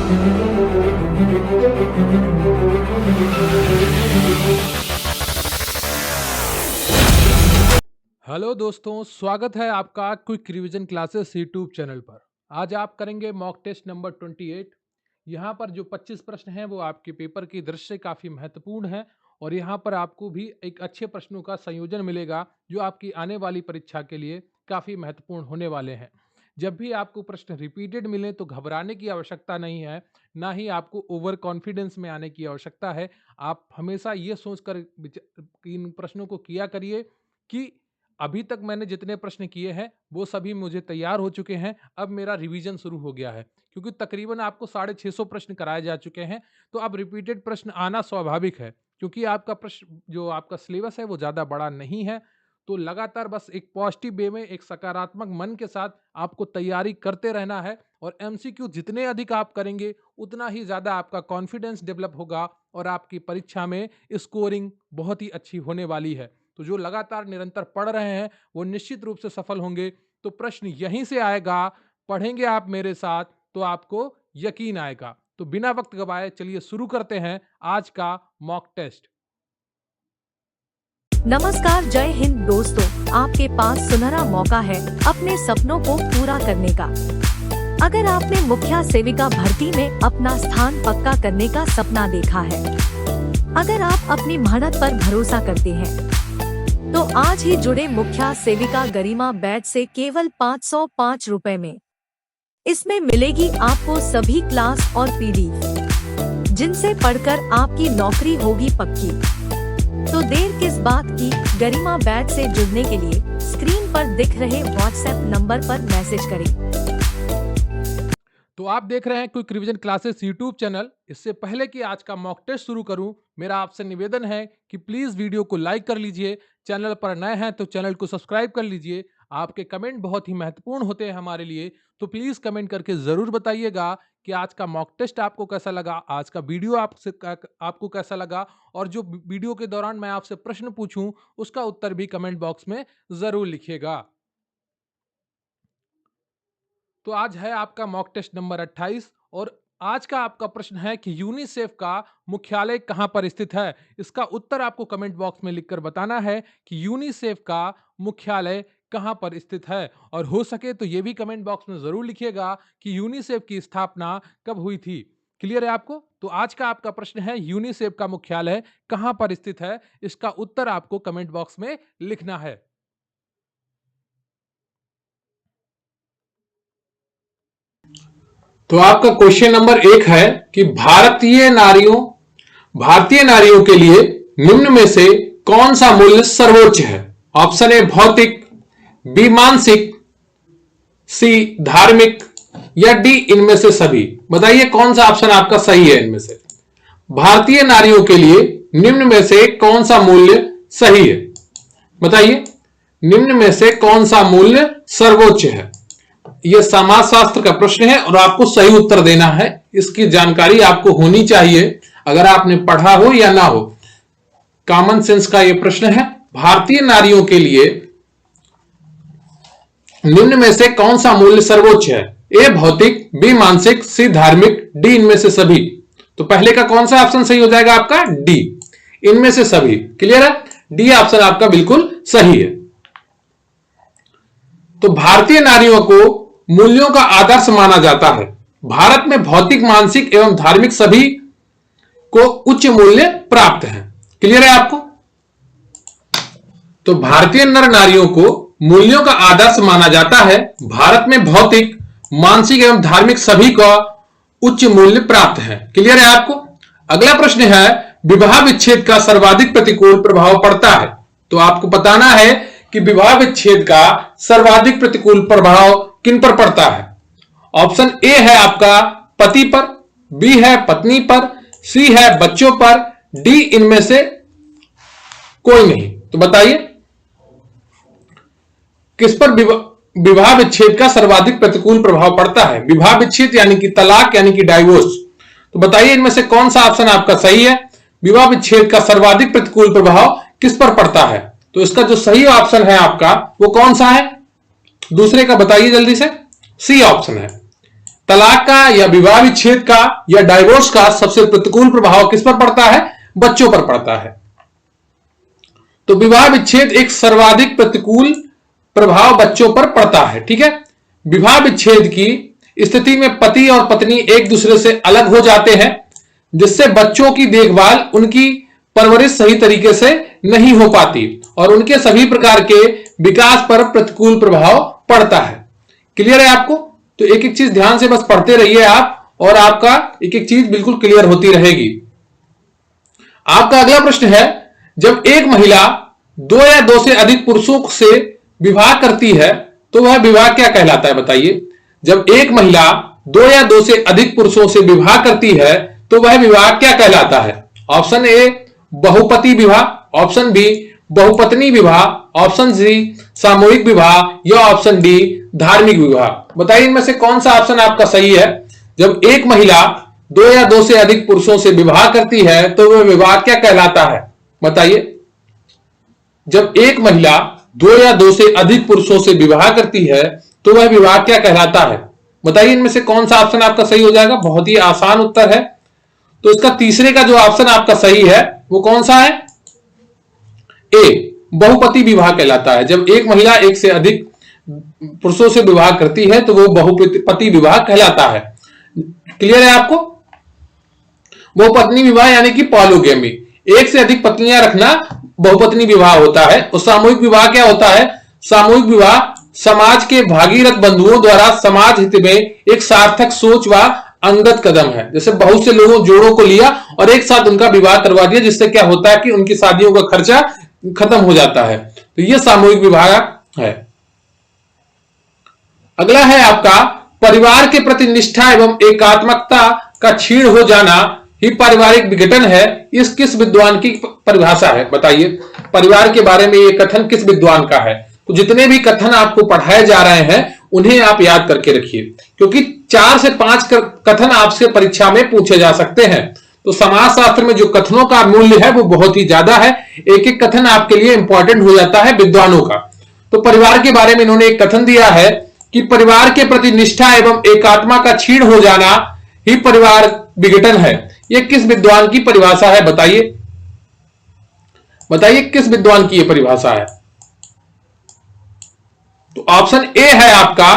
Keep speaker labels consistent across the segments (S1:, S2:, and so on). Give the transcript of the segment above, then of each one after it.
S1: Hello दोस्तों, स्वागत है आपका quick revision classes YouTube channel पर। आज आप करेंगे मॉक टेस्ट नंबर 28। यहाँ पर जो 25 प्रश्न हैं वो आपके पेपर की दृष्टि से काफ़ी महत्वपूर्ण है और यहाँ पर आपको भी एक अच्छे प्रश्नों का संयोजन मिलेगा जो आपकी आने वाली परीक्षा के लिए काफ़ी महत्वपूर्ण होने वाले हैं। जब भी आपको प्रश्न रिपीटेड मिलें तो घबराने की आवश्यकता नहीं है, ना ही आपको ओवर कॉन्फिडेंस में आने की आवश्यकता है। आप हमेशा ये सोचकर इन प्रश्नों को किया करिए कि अभी तक मैंने जितने प्रश्न किए हैं वो सभी मुझे तैयार हो चुके हैं, अब मेरा रिवीजन शुरू हो गया है। क्योंकि तकरीबन आपको 650 प्रश्न कराए जा चुके हैं, तो अब रिपीटेड प्रश्न आना स्वाभाविक है। क्योंकि आपका प्रश्न जो आपका सिलेबस है वो ज़्यादा बड़ा नहीं है, तो लगातार बस एक पॉजिटिव वे में एक सकारात्मक मन के साथ आपको तैयारी करते रहना है और एमसीक्यू जितने अधिक आप करेंगे उतना ही ज़्यादा आपका कॉन्फिडेंस डेवलप होगा और आपकी परीक्षा में स्कोरिंग बहुत ही अच्छी होने वाली है। तो जो लगातार निरंतर पढ़ रहे हैं वो निश्चित रूप से सफल होंगे। तो प्रश्न यहीं से आएगा, पढ़ेंगे आप मेरे साथ तो आपको यकीन आएगा। तो बिना वक्त गवाए चलिए शुरू करते हैं आज का मॉक टेस्ट।
S2: नमस्कार, जय हिंद दोस्तों। आपके पास सुनहरा मौका है अपने सपनों को पूरा करने का। अगर आपने मुखिया सेविका भर्ती में अपना स्थान पक्का करने का सपना देखा है, अगर आप अपनी मेहनत पर भरोसा करते हैं, तो आज ही जुड़े मुखिया सेविका गरिमा बैच से केवल 505 रुपए में। इसमें मिलेगी आपको सभी क्लास और पीडीएफ, जिनसे पढ़कर आपकी नौकरी होगी पक्की। तो देर किस बात की, गरिमा बैच से जुड़ने के लिए स्क्रीन पर दिख रहे व्हाट्सएप नंबर पर मैसेज करें।
S1: तो आप देख रहे हैं quick revision classes YouTube channel. इससे पहले कि आज का मॉक टेस्ट शुरू करूं, मेरा आपसे निवेदन है कि प्लीज वीडियो को लाइक कर लीजिए। चैनल पर नए हैं तो चैनल को सब्सक्राइब कर लीजिए। आपके कमेंट बहुत ही महत्वपूर्ण होते हैं हमारे लिए, तो प्लीज कमेंट करके जरूर बताइएगा कि आज का मॉक टेस्ट आपको कैसा लगा, आज का वीडियो आपको कैसा लगा, और जो वीडियो के दौरान मैं आपसे प्रश्न पूछूं उसका उत्तर भी कमेंट बॉक्स में जरूर लिखिएगा। तो आज है आपका मॉक टेस्ट नंबर 28 और आज का आपका प्रश्न है कि यूनिसेफ का मुख्यालय कहां पर स्थित है। इसका उत्तर आपको कमेंट बॉक्स में लिखकर बताना है कि यूनिसेफ का मुख्यालय कहां पर स्थित है। और हो सके तो यह भी कमेंट बॉक्स में जरूर लिखिएगा कि यूनिसेफ की स्थापना कब हुई थी। क्लियर है आपको? तो आज का आपका प्रश्न है यूनिसेफ का मुख्यालय कहां पर स्थित है। इसका उत्तर आपको कमेंट बॉक्स में लिखना है।
S3: तो आपका क्वेश्चन नंबर 1 है कि भारतीय नारियों के लिए निम्न में से कौन सा मूल्य सर्वोच्च है। ऑप्शन ए भौतिक, बी मानसिक, सी धार्मिक या डी इनमें से सभी। बताइए कौन सा ऑप्शन आपका सही है इनमें से। भारतीय नारियों के लिए निम्न में से कौन सा मूल्य सही है। बताइए निम्न में से कौन सा मूल्य सर्वोच्च है। यह समाजशास्त्र का प्रश्न है और आपको सही उत्तर देना है। इसकी जानकारी आपको होनी चाहिए, अगर आपने पढ़ा हो या ना हो। कॉमन सेंस का यह प्रश्न है। भारतीय नारियों के लिए निम्न में से कौन सा मूल्य सर्वोच्च है। ए भौतिक, बी मानसिक, सी धार्मिक, डी इनमें से सभी। तो पहले का कौन सा ऑप्शन सही हो जाएगा आपका? डी, इनमें से सभी। क्लियर है? डी ऑप्शन आपका बिल्कुल सही है। तो भारतीय नारियों को मूल्यों का आदर्श माना जाता है। भारत में भौतिक, मानसिक एवं धार्मिक सभी को उच्च मूल्य प्राप्त है। क्लियर है आपको? तो भारतीय नर नारियों को मूल्यों का आदर्श माना जाता है। भारत में भौतिक, मानसिक एवं धार्मिक सभी का उच्च मूल्य प्राप्त है। क्लियर है आपको? अगला प्रश्न है विवाह विच्छेद का सर्वाधिक प्रतिकूल प्रभाव पड़ता है। तो आपको बताना है कि विवाह विच्छेद का सर्वाधिक प्रतिकूल प्रभाव किन पर पड़ता है। ऑप्शन ए है आपका पति पर, बी है पत्नी पर, सी है बच्चों पर, डी इनमें से कोई नहीं। तो बताइए किस पर विवाह विच्छेद का सर्वाधिक प्रतिकूल प्रभाव पड़ता है। विवाह विच्छेद यानी कि तलाक यानी कि डाइवोर्स। तो बताइए इनमें से कौन सा ऑप्शन आपका सही है। विवाह विच्छेद का सर्वाधिक प्रतिकूल प्रभाव किस पर पड़ता है। तो इसका जो सही ऑप्शन है आपका वो कौन सा है? दूसरे का बताइए जल्दी से। सी ऑप्शन है। तलाक का या विवाह विच्छेद का या डाइवोर्स का सबसे प्रतिकूल प्रभाव किस पर पड़ता है? बच्चों पर पड़ता है। तो विवाह विच्छेद एक सर्वाधिक प्रतिकूल प्रभाव बच्चों पर पड़ता है। ठीक है, विवाह विच्छेद की स्थिति में पति और पत्नी एक दूसरे से अलग हो जाते हैं, जिससे बच्चों की देखभाल, उनकी परवरिश सही तरीके से नहीं हो पाती और उनके सभी प्रकार के विकास पर प्रतिकूल प्रभाव पड़ता है। क्लियर है आपको? तो एक एक चीज ध्यान से बस पढ़ते रहिए आप, और आपका एक एक चीज बिल्कुल क्लियर होती रहेगी। आपका अगला प्रश्न है, जब एक महिला 2 या 2 से अधिक पुरुषों से विवाह करती है तो वह विवाह क्या कहलाता है? बताइए। जब एक महिला 2 या 2 से अधिक पुरुषों से विवाह करती है तो वह विवाह क्या कहलाता है? ऑप्शन ए बहुपति विवाह, ऑप्शन बी बहुपत्नी विवाह, ऑप्शन सी सामूहिक विवाह या ऑप्शन डी धार्मिक विवाह। बताइए इनमें से कौन सा ऑप्शन आपका सही है? जब एक महिला 2 या 2 से अधिक पुरुषों से विवाह करती है तो वह विवाह क्या कहलाता है? बताइए। जब एक महिला 2 या 2 से अधिक पुरुषों से विवाह करती है तो वह विवाह क्या कहलाता है? बताइए इनमें से कौन सा ऑप्शन आपका सही हो जाएगा? बहुत ही आसान उत्तर है। तो इसका तीसरे का जो ऑप्शन आपका सही है वो कौन सा है? ए बहुपति विवाह कहलाता है। जब एक महिला 1 से अधिक पुरुषों से विवाह करती है तो वो बहुपति विवाह कहलाता है। क्लियर है आपको? बहुपत्नी विवाह यानी कि पॉलीगैमी, 1 से अधिक पत्नियां रखना बहुपत्नी विवाह होता है। और सामूहिक विवाह क्या होता है? सामूहिक विवाह समाज के भागीरथ बंधुओं द्वारा समाज हित में एक सार्थक सोच व अंगत कदम है। जैसे बहुत से लोगों जोड़ों को लिया और एक साथ उनका विवाह करवा दिया, जिससे क्या होता है कि उनकी शादियों का खर्चा खत्म हो जाता है। तो यह सामूहिक विवाह है। अगला है आपका, परिवार के प्रति निष्ठा एवं एकात्मकता का क्षीण हो जाना ही पारिवारिक विघटन है। इस किस विद्वान की परिभाषा है? बताइए। परिवार के बारे में यह कथन किस विद्वान का है? तो जितने भी कथन आपको पढ़ाए जा रहे हैं उन्हें आप याद करके रखिए, क्योंकि 4 से 5 कथन आपसे परीक्षा में पूछे जा सकते हैं। तो समाजशास्त्र में जो कथनों का मूल्य है वो बहुत ही ज्यादा है। एक एक कथन आपके लिए इंपॉर्टेंट हो जाता है विद्वानों का। तो परिवार के बारे में इन्होंने एक कथन दिया है कि परिवार के प्रति निष्ठा एवं एकात्मा का क्षीण हो जाना ही परिवार विघटन है। यह किस विद्वान की परिभाषा है? बताइए। बताइए किस विद्वान की यह परिभाषा है? तो ऑप्शन ए है आपका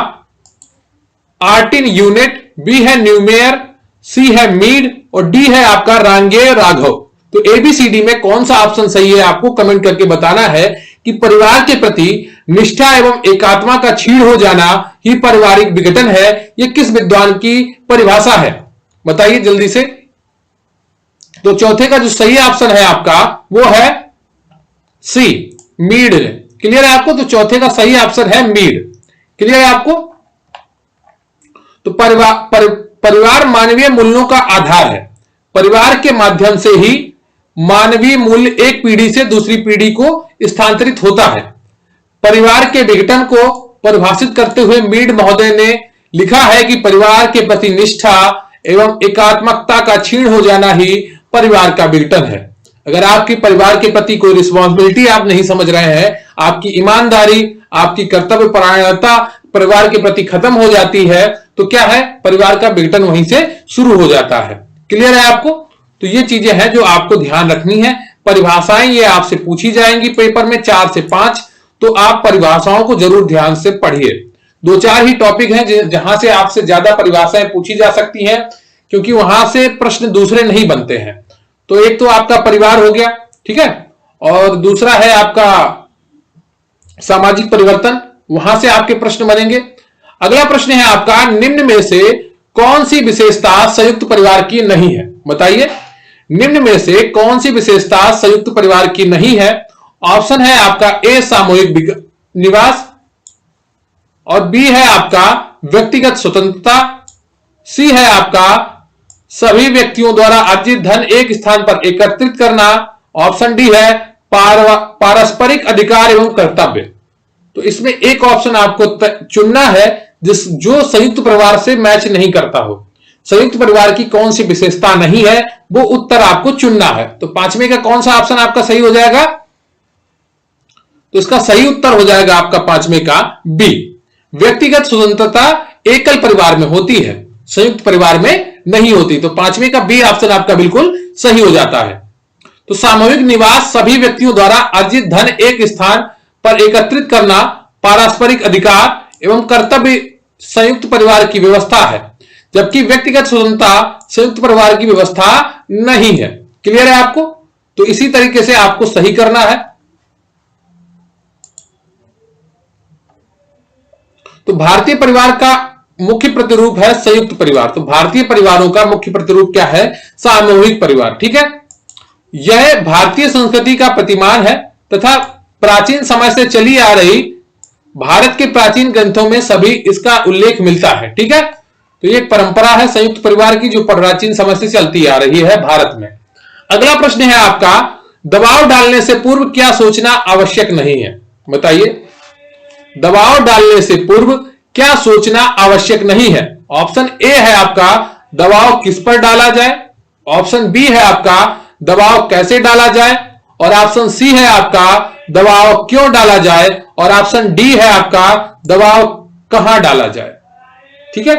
S3: आर्टिन यूनिट, बी है न्यूमेयर, सी है मीड और डी है आपका रांगे राघव। तो एबीसीडी में कौन सा ऑप्शन सही है आपको कमेंट करके बताना है कि परिवार के प्रति निष्ठा एवं एकात्मा का क्षीण हो जाना ही पारिवारिक विघटन है। यह किस विद्वान की परिभाषा है? बताइए जल्दी से। तो चौथे का जो सही ऑप्शन है आपका वो है सी मीड। क्लियर है आपको? तो चौथे का सही ऑप्शन है मीड। क्लियर है आपको? तो परिवार मानवीय मूल्यों का आधार है। परिवार के माध्यम से ही मानवीय मूल्य एक पीढ़ी से दूसरी पीढ़ी को स्थानांतरित होता है। परिवार के विघटन को परिभाषित करते हुए मीड महोदय ने लिखा है कि परिवार के प्रति निष्ठा एवं एकात्मकता का क्षीण हो जाना ही परिवार का विघटन है। अगर आपकी परिवार के प्रति कोई रिस्पॉन्सिबिलिटी आप नहीं समझ रहे हैं, आपकी ईमानदारी, आपकी कर्तव्य परायणता परिवार के प्रति खत्म हो जाती है, तो क्या है? परिवार का विघटन वहीं से शुरू हो जाता है। क्लियर है आपको? तो ये चीजें हैं जो आपको ध्यान रखनी है। परिभाषाएं ये आपसे पूछी जाएंगी पेपर में 4 से 5, तो आप परिभाषाओं को जरूर ध्यान से पढ़िए। 2-4 ही टॉपिक हैं जहां से आपसे ज्यादा परिभाषाएं पूछी जा सकती हैं, क्योंकि वहां से प्रश्न दूसरे नहीं बनते हैं। तो एक तो आपका परिवार हो गया, ठीक है, और दूसरा है आपका सामाजिक परिवर्तन, वहां से आपके प्रश्न बनेंगे। अगला प्रश्न है आपका, निम्न में से कौन सी विशेषता संयुक्त परिवार की नहीं है? बताइए, निम्न में से कौन सी विशेषता संयुक्त परिवार की नहीं है? ऑप्शन है आपका ए सामूहिक निवास, और बी है आपका व्यक्तिगत स्वतंत्रता, सी है आपका सभी व्यक्तियों द्वारा अर्जित धन एक स्थान पर एकत्रित करना, ऑप्शन डी है पारस्परिक अधिकार एवं कर्तव्य। तो इसमें एक ऑप्शन आपको चुनना है जो संयुक्त परिवार से मैच नहीं करता हो। संयुक्त परिवार की कौन सी विशेषता नहीं है वो उत्तर आपको चुनना है। तो 5वें का कौन सा ऑप्शन आपका सही हो जाएगा? तो इसका सही उत्तर हो जाएगा आपका 5वें का बी, व्यक्तिगत स्वतंत्रता एकल परिवार में होती है। संयुक्त परिवार में नहीं होती। तो पांचवें का बी ऑप्शन आपका बिल्कुल सही हो जाता है। तो सामूहिक निवास सभी व्यक्तियों द्वारा अर्जित धन एक स्थान पर एकत्रित करना पारस्परिक अधिकार एवं कर्तव्य संयुक्त परिवार की व्यवस्था है, जबकि व्यक्तिगत स्वतंत्रता संयुक्त परिवार की व्यवस्था नहीं है। क्लियर है आपको? तो इसी तरीके से आपको सही करना है। तो भारतीय परिवार का मुख्य प्रतिरूप है संयुक्त परिवार। तो भारतीय परिवारों का मुख्य प्रतिरूप क्या है? सामूहिक परिवार। ठीक है, यह भारतीय संस्कृति का प्रतिमान है तथा प्राचीन समय से चली आ रही भारत के प्राचीन ग्रंथों में सभी इसका उल्लेख मिलता है। ठीक है, तो ये एक परंपरा है संयुक्त परिवार की जो प्राचीन समय से चलती आ रही है भारत में। अगला प्रश्न है आपका, दबाव डालने से पूर्व क्या सोचना आवश्यक नहीं है? बताइए, दबाव डालने से पूर्व क्या सोचना आवश्यक नहीं है? ऑप्शन ए है आपका दबाव किस पर डाला जाए, ऑप्शन बी है आपका दबाव कैसे डाला जाए, और ऑप्शन सी है आपका दबाव क्यों डाला जाए, और ऑप्शन डी है आपका दबाव कहां डाला जाए। ठीक है,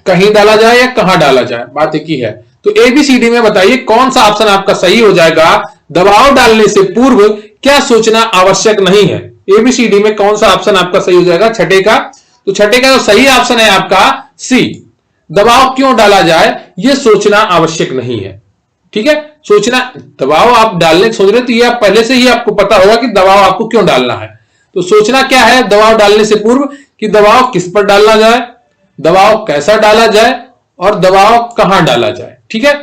S3: कहीं डाला जाए या कहां डाला जाए, बात एक ही है। तो एबीसीडी में बताइए कौन सा ऑप्शन आपका सही हो जाएगा? दबाव डालने से पूर्व क्या सोचना आवश्यक नहीं है? एबीसीडी में कौन सा ऑप्शन आपका सही हो जाएगा छठे का? तो छठे का जो सही ऑप्शन है आपका सी, दबाव क्यों डाला जाए यह सोचना आवश्यक नहीं है। ठीक है, सोचना, दबाव आप डालने सोच रहे तो ये आप पहले से ही आपको पता होगा कि दबाव आपको क्यों डालना है। तो सोचना क्या है दबाव डालने से पूर्व कि दबाव किस पर डालना जाए, दबाव कैसा डाला जाए और दबाव कहां डाला जाए। ठीक है,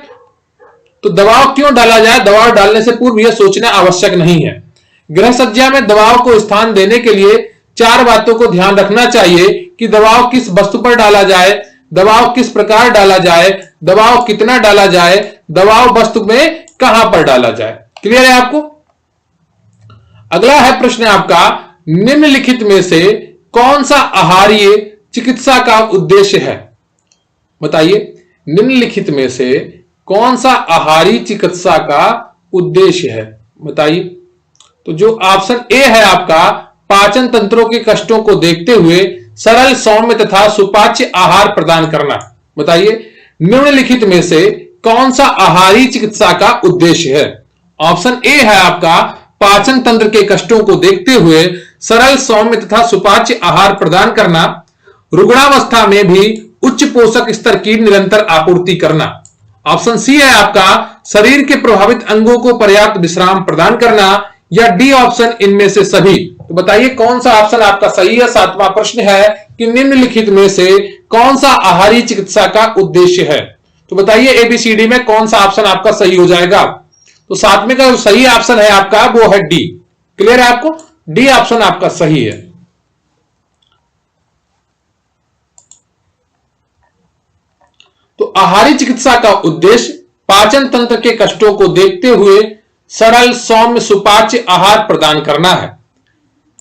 S3: तो दबाव क्यों डाला जाए, दबाव डालने से पूर्व यह सोचना आवश्यक नहीं है। गृह सज्जा में दबाव को स्थान देने के लिए चार बातों को ध्यान रखना चाहिए कि दबाव किस वस्तु पर डाला जाए, दबाव किस प्रकार डाला जाए, दबाव कितना डाला जाए, दबाव वस्तु में कहां पर डाला जाए। क्लियर है आपको? अगला है प्रश्न आपका, निम्नलिखित में से कौन सा आहारीय चिकित्सा का उद्देश्य है? बताइए, निम्नलिखित में से कौन सा आहारीय चिकित्सा का उद्देश्य है? बताइए। तो जो ऑप्शन ए है आपका पाचन तंत्रों के कष्टों को देखते हुए सरल सौम्य तथा सुपाच्य आहार प्रदान करना। बताइए, निम्नलिखित में से कौन सा आहारीय चिकित्सा का उद्देश्य है? ऑप्शन ए है आपका पाचन तंत्र के कष्टों को देखते हुए सरल सौम्य तथा सुपाच्य आहार प्रदान करना, रुग्णावस्था में भी उच्च पोषक स्तर की निरंतर आपूर्ति करना। ऑप्शन सी है आपका शरीर के प्रभावित अंगों को पर्याप्त विश्राम प्रदान करना, या डी ऑप्शन इनमें से सभी। तो बताइए कौन सा ऑप्शन आपका सही है? सातवां प्रश्न है कि निम्नलिखित में से कौन सा आहारीय चिकित्सा का उद्देश्य है? तो बताइए एबीसीडी में कौन सा ऑप्शन आपका सही हो जाएगा? तो सातवें का जो सही ऑप्शन है आपका वो है डी। क्लियर है आपको? डी ऑप्शन आपका सही है। तो आहारीय चिकित्सा का उद्देश्य पाचन तंत्र के कष्टों को देखते हुए सरल सौम्य सुपाच्य आहार प्रदान करना है,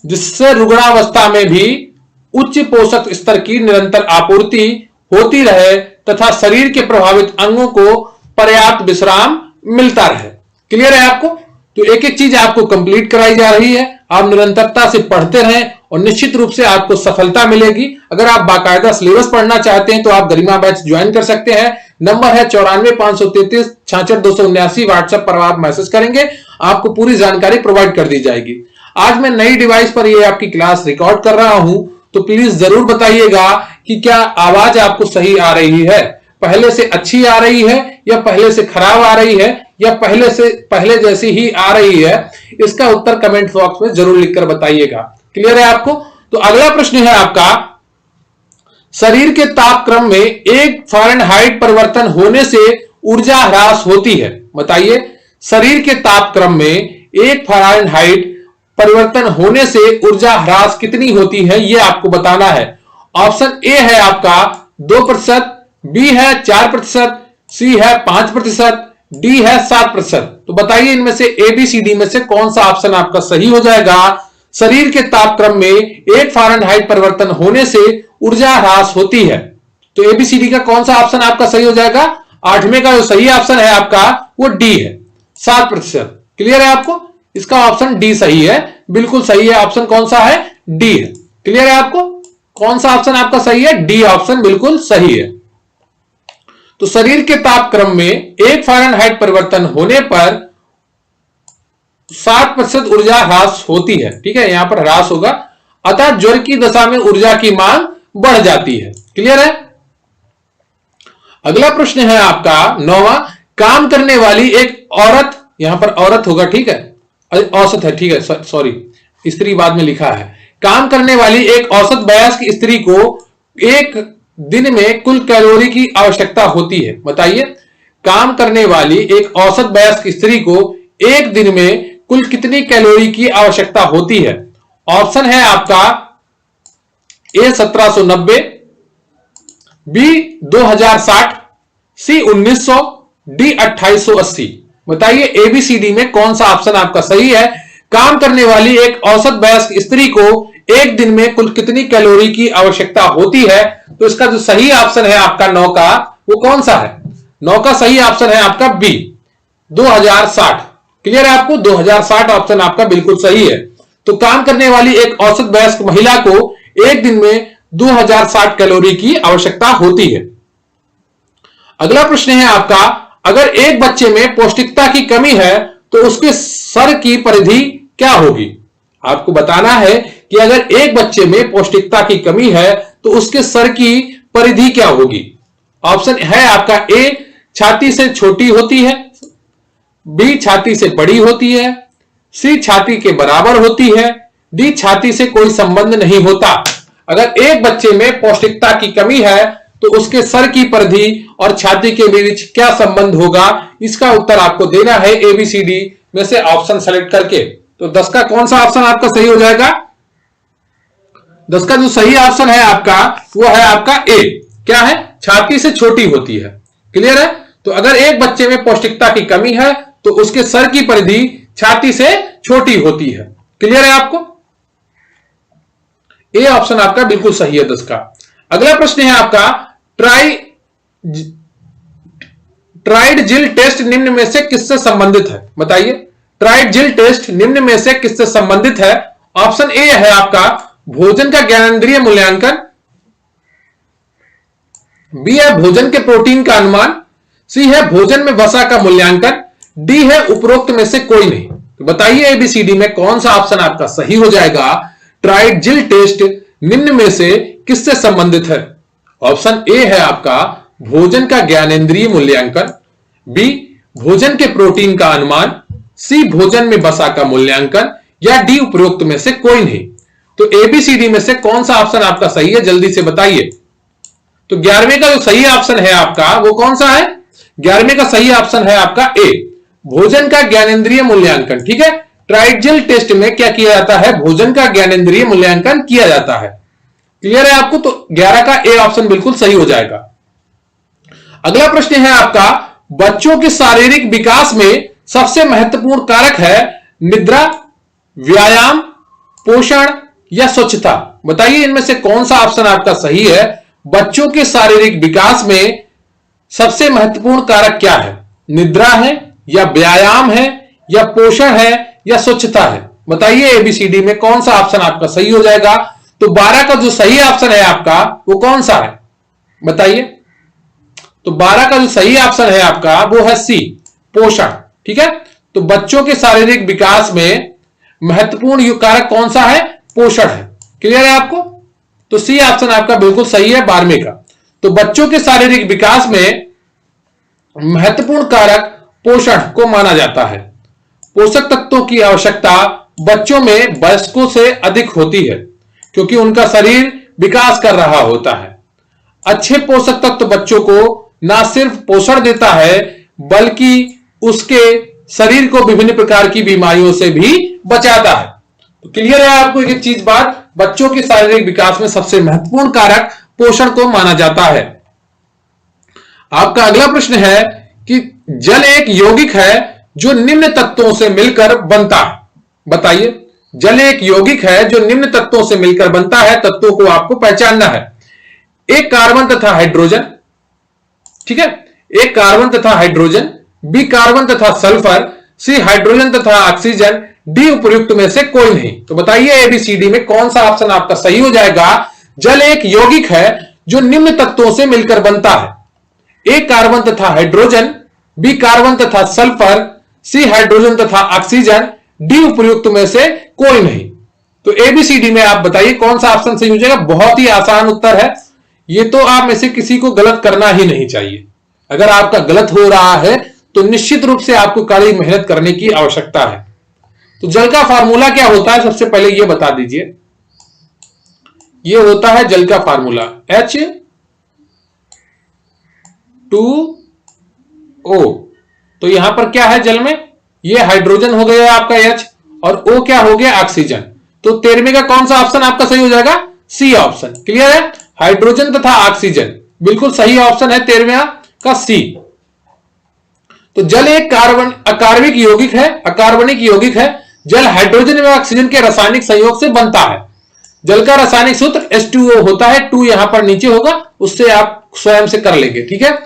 S3: जिससे रुग्णावस्था में भी उच्च पोषक स्तर की निरंतर आपूर्ति होती रहे तथा शरीर के प्रभावित अंगों को पर्याप्त विश्राम मिलता रहे। क्लियर है आपको? तो एक एक चीज आपको कंप्लीट कराई जा रही है, आप निरंतरता से पढ़ते रहें और निश्चित रूप से आपको सफलता मिलेगी। अगर आप बाकायदा सिलेबस पढ़ना चाहते हैं तो आप गरिमा बैच ज्वाइन कर सकते हैं। नंबर है 94,533,66,279। व्हाट्सएप पर आप मैसेज करेंगे, आपको पूरी जानकारी प्रोवाइड कर दी जाएगी। आज मैं नई डिवाइस पर ये आपकी क्लास रिकॉर्ड कर रहा हूं, तो प्लीज जरूर बताइएगा कि क्या आवाज आपको सही आ रही है, पहले से अच्छी आ रही है या पहले से खराब आ रही है या पहले जैसी ही आ रही है। इसका उत्तर कमेंट बॉक्स में जरूर लिखकर बताइएगा। क्लियर है आपको? तो अगला प्रश्न है आपका, शरीर के तापक्रम में 1 फ़ारेनहाइट परिवर्तन होने से ऊर्जा ह्रास होती है। बताइए, शरीर के तापक्रम में 1 फ़ारेनहाइट परिवर्तन होने से ऊर्जा ह्रास कितनी होती है, यह आपको बताना है। ऑप्शन ए है आपका 2%, बी है 4%, सी है 5%, डी है 7%। तो बताइए इनमें से एबीसीडी में से कौन सा ऑप्शन आपका सही हो जाएगा? शरीर के तापक्रम में 1 फ़ारेनहाइट परिवर्तन होने से ऊर्जा ह्रास होती है। तो एबीसीडी का कौन सा ऑप्शन आपका सही हो जाएगा? आठवें का जो सही ऑप्शन है आपका वो डी है, 7%। क्लियर है आपको? इसका ऑप्शन डी सही है, बिल्कुल सही है। ऑप्शन कौन सा है? डी है। क्लियर है आपको? कौन सा ऑप्शन आपका सही है? डी ऑप्शन बिल्कुल सही है। तो शरीर के तापक्रम में 1 फ़ारेनहाइट परिवर्तन होने पर 60% ऊर्जा ह्रास होती है। ठीक है, यहां पर ह्रास होगा, अतः ज्वर की दशा में ऊर्जा की मांग बढ़ जाती है। क्लियर है? अगला प्रश्न है आपका 9वां, काम करने वाली एक औरत, यहां पर औरत होगा, ठीक है, औसत है, ठीक है, सॉरी, स्त्री बाद में लिखा है। काम करने वाली एक औसत वयस्क स्त्री को एक दिन में कुल कैलोरी की आवश्यकता होती है। बताइए, काम करने वाली एक औसत वयस्क स्त्री को एक दिन में कुल कितनी कैलोरी की आवश्यकता होती है? ऑप्शन है आपका ए 1790, बी 2060, सी 1900, डी 2880। बताइए एबीसीडी में कौन सा ऑप्शन आपका सही है? काम करने वाली एक औसत वयस्क स्त्री को एक दिन में कुल कितनी कैलोरी की आवश्यकता होती है? तो इसका जो सही ऑप्शन है आपका 9 का, वो कौन सा है? 9 का सही ऑप्शन है आपका बी 2060। क्लियर है आपको? 2060 ऑप्शन आपका बिल्कुल सही है। तो काम करने वाली एक औसत वयस्क महिला को एक दिन में 2060 कैलोरी की आवश्यकता होती है। अगला प्रश्न है आपका, अगर एक बच्चे में पौष्टिकता की कमी है तो उसके सर की परिधि क्या होगी? आपको बताना है कि अगर एक बच्चे में पौष्टिकता की कमी है तो उसके सर की परिधि क्या होगी? ऑप्शन है आपका ए छाती से छोटी होती है, बी छाती से बड़ी होती है, सी छाती के बराबर होती है, डी छाती से कोई संबंध नहीं होता। अगर एक बच्चे में पौष्टिकता की कमी है तो उसके सर की परिधि और छाती के बीच क्या संबंध होगा? इसका उत्तर आपको देना है एबीसीडी में से ऑप्शन सेलेक्ट करके। तो 10 का कौन सा ऑप्शन आपका सही हो जाएगा? 10 का जो सही ऑप्शन है आपका वो है आपका ए, क्या है? छाती से छोटी होती है। क्लियर है? तो अगर एक बच्चे में पौष्टिकता की कमी है तो उसके सर की परिधि छाती से छोटी होती है। क्लियर है आपको? ए ऑप्शन आपका बिल्कुल सही है 10 का। अगला प्रश्न है आपका, ट्राइडजिल टेस्ट निम्न में से किससे संबंधित है? बताइए, ट्राइडजिल टेस्ट निम्न में से किससे संबंधित है? ऑप्शन ए है आपका भोजन का ज्ञानेंद्रिय मूल्यांकन, बी है भोजन के प्रोटीन का अनुमान, सी है भोजन में वसा का मूल्यांकन, डी है उपरोक्त में से कोई नहीं। तो बताइए एबीसीडी में कौन सा ऑप्शन आपका सही हो जाएगा? ट्राइडजिल टेस्ट निम्न में से किससे संबंधित है? ऑप्शन ए है आपका भोजन का ज्ञानेंद्रिय मूल्यांकन, बी भोजन के प्रोटीन का अनुमान, सी भोजन में वसा का मूल्यांकन, या डी उपरोक्त में से कोई नहीं। तो एबीसीडी में से कौन सा ऑप्शन आपका सही है? जल्दी से बताइए। तो 11वें का जो सही ऑप्शन है आपका वो कौन सा है? 11वें का सही ऑप्शन है आपका ए भोजन का ज्ञानेंद्रिय मूल्यांकन। ठीक है, ट्राइडजिल टेस्ट में क्या किया जाता है? भोजन का ज्ञानेंद्रिय मूल्यांकन किया जाता है। क्लियर है आपको? तो 11 का ए ऑप्शन बिल्कुल सही हो जाएगा। अगला प्रश्न है आपका, बच्चों के शारीरिक विकास में सबसे महत्वपूर्ण कारक है निद्रा, व्यायाम, पोषण या स्वच्छता। बताइए इनमें से कौन सा ऑप्शन आपका सही है? बच्चों के शारीरिक विकास में सबसे महत्वपूर्ण कारक क्या है? निद्रा है, या व्यायाम है, या पोषण है, या स्वच्छता है? बताइए एबीसीडी में कौन सा ऑप्शन आपका सही हो जाएगा? तो 12 का जो सही ऑप्शन है आपका वो कौन सा है? बताइए। तो 12 का जो सही ऑप्शन है आपका वो है सी पोषण। ठीक है, तो बच्चों के शारीरिक विकास में महत्वपूर्ण कारक कौन सा है? पोषण है। क्लियर है आपको? तो सी ऑप्शन आपका बिल्कुल सही है 12वें का। तो बच्चों के शारीरिक विकास में महत्वपूर्ण कारक पोषण को माना जाता है। पोषक तत्वों की आवश्यकता बच्चों में वयस्कों से अधिक होती है क्योंकि उनका शरीर विकास कर रहा होता है। अच्छे पोषक तत्व बच्चों को ना सिर्फ पोषण देता है बल्कि उसके शरीर को विभिन्न प्रकार की बीमारियों से भी बचाता है। तो क्लियर है आपको एक चीज बात, बच्चों के शारीरिक विकास में सबसे महत्वपूर्ण कारक पोषण को माना जाता है। आपका अगला प्रश्न है कि जल एक यौगिक है जो निम्न तत्वों से मिलकर बनता है। बताइए, जल एक यौगिक है जो निम्न तत्वों से मिलकर बनता है। तत्वों को आपको पहचानना है। एक कार्बन तथा हाइड्रोजन, ठीक है, एक कार्बन तथा हाइड्रोजन, बी कार्बन तथा सल्फर, सी हाइड्रोजन तथा ऑक्सीजन, डी उपयुक्त में से कोई नहीं। तो बताइए एबीसीडी में कौन सा ऑप्शन आपका सही हो जाएगा? जल एक यौगिक है जो निम्न तत्वों से मिलकर बनता है। ए कार्बन तथा हाइड्रोजन, बी कार्बन तथा सल्फर, सी हाइड्रोजन तथा ऑक्सीजन, डी उपयुक्त में से कोई नहीं। तो एबीसीडी में आप बताइए कौन सा ऑप्शन सही हो जाएगा। बहुत ही आसान उत्तर है, ये तो आप में से किसी को गलत करना ही नहीं चाहिए। अगर आपका गलत हो रहा है तो निश्चित रूप से आपको कड़ी मेहनत करने की आवश्यकता है। तो जल का फार्मूला क्या होता है, सबसे पहले यह बता दीजिए। यह होता है जल का फार्मूला H2O। तो यहां पर क्या है जल में, यह हाइड्रोजन हो गया आपका H, और O क्या हो गया, ऑक्सीजन। तो 13वें का कौन सा ऑप्शन आपका सही हो जाएगा, सी ऑप्शन। क्लियर है, हाइड्रोजन तथा ऑक्सीजन बिल्कुल सही ऑप्शन है 13वें का सी। तो जल एक अकार्बनिक यौगिक है, अकार्बनिक यौगिक है। जल हाइड्रोजन एवं ऑक्सीजन के रासायनिक संयोग से बनता है। जल का रासायनिक सूत्र H2O होता है, 2 यहां पर नीचे होगा, उससे आप स्वयं से कर लेंगे। ठीक है,